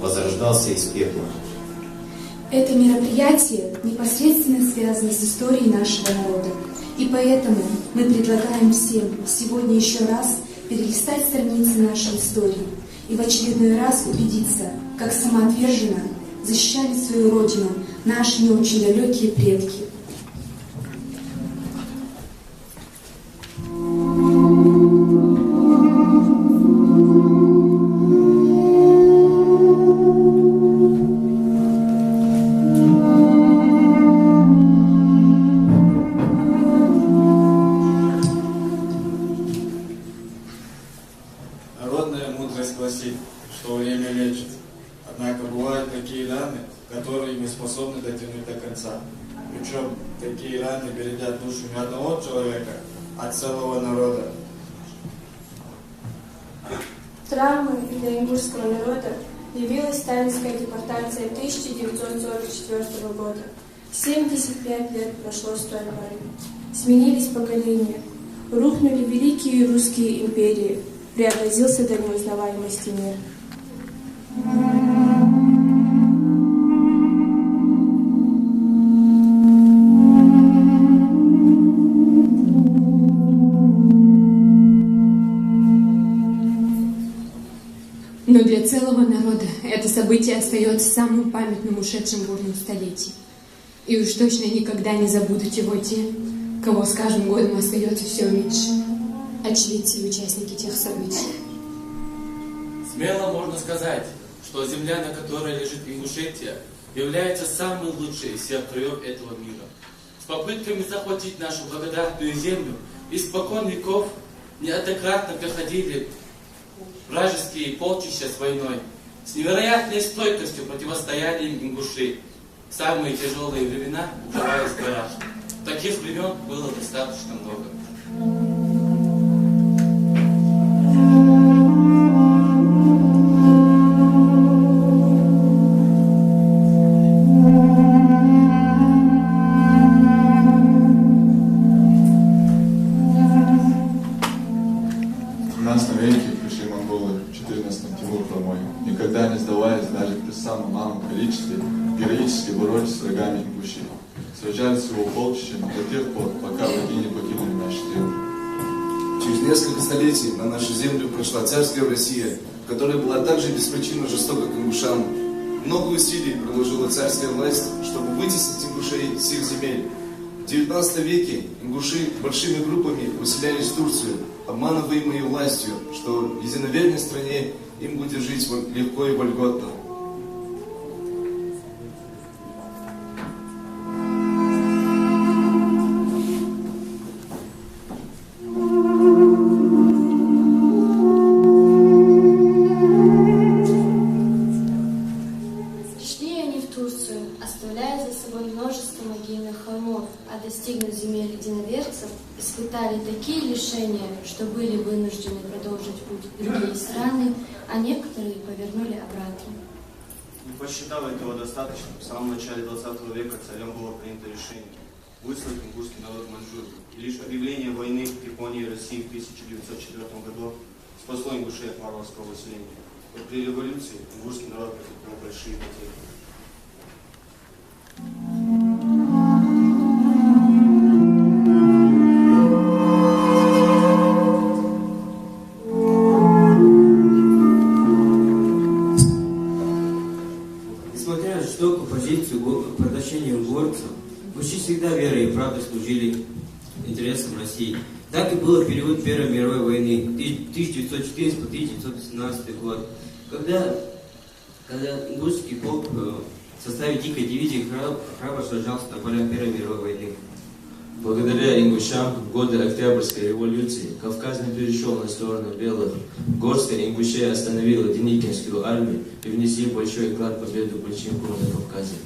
возрождался из пепла. Это мероприятие непосредственно связано с историей нашего народа. И поэтому мы предлагаем всем сегодня еще раз перелистать страницы нашей истории и в очередной раз убедиться, как самоотверженно защищали свою родину наши не очень далекие предки. Народная мудрость гласит, что время лечит. Однако бывают такие раны, которые не способны дотянуть до конца. Причем такие раны бередят душу не одного человека, а целого народа. Травмой для ингушского народа явилась сталинская депортация 1944 года. 75 лет прошло с той поры. Сменились поколения. Рухнули великие русские империи. Преобразился до неузнаваемости мир. Но для целого народа это событие остается самым памятным ушедшим бурным столетий. И уж точно никогда не забудут его те, кого с каждым годом остается все меньше. Очевидцы и участники тех событий. Смело можно сказать, что земля, на которой лежит Ингушетия, является самой лучшей из всех краев этого мира. С попытками захватить нашу благодатную землю испокон веков неоднократно проходили вражеские полчища с войной. С невероятной стойкостью противостояли им ингуши. В самые тяжелые времена укрываясь в горах. Таких времен было достаточно много. В 13 веке пришли монголы, в 14-м Тимур Хромой. Никогда не сдаваясь даже при самом малом количестве, героически боролись с врагами ингушей. Сражались с его полчищем до тех пор, пока враги не покинули наши земли. Через несколько столетий на нашу землю пришла царская Россия, которая была также беспричинно жестока к ингушам. Много усилий приложила царская власть, чтобы вытеснить ингушей с их земель. В 19 веке ингуши большими группами выселялись в Турцию, обманываемые властью, что в единоверной стране им будет жить легко и вольготно. Шли они в Турцию, оставляя за собой множество могильных холмов, а достигнув земель единоверцев, испытали такие лишения, что были вынуждены продолжить путь в другие страны, а некоторые повернули обратно. Не посчитав этого достаточно, в самом начале 20 века царем было принято решение выслать ингушский народ в Маньчжурию. И лишь объявление войны Японии и России в 1904 году спасло ингушей от варварского выселения. Но при революции ингушский народ потерпел большие потери. Несмотря на жестокую позицию по отношению к горцам, ингуши всегда верой и правдой служили интересам России. Так и было в период Первой мировой войны 1914-1918 год, когда ингушский полк в составе дикой дивизии храбро сражался на полях Первой мировой войны. Благодаря ингушам в годы Октябрьской революции Кавказ не перешел на сторону белых. Горстка ингушей остановила Деникинскую армию и внесли большой вклад в победу большевиков на Кавказе.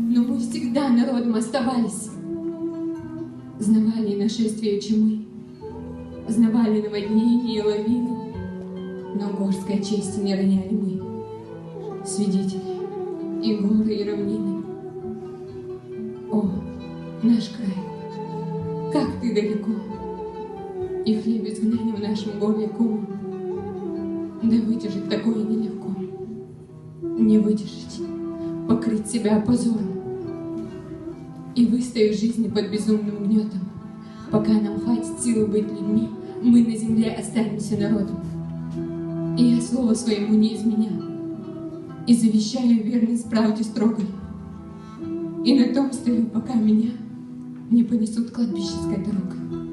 Но мы всегда народом оставались. Знавали нашествие чумы, знавали наводнения и лавины, но горской чести не роняли мы, свидетели и горы, и равнины. О, наш край, как ты далеко, и хлеб изгнания в нашем горле ком. Да выдержать такое нелегко, не выдержать, покрыть себя позором и выстоять в жизни под безумным гнетом. Пока нам хватит силы быть людьми, мы на земле останемся народом. И я слово своему не изменяю, и завещаю верность правде строгой. И на том стою, пока меня не понесут кладбищенской дорогой.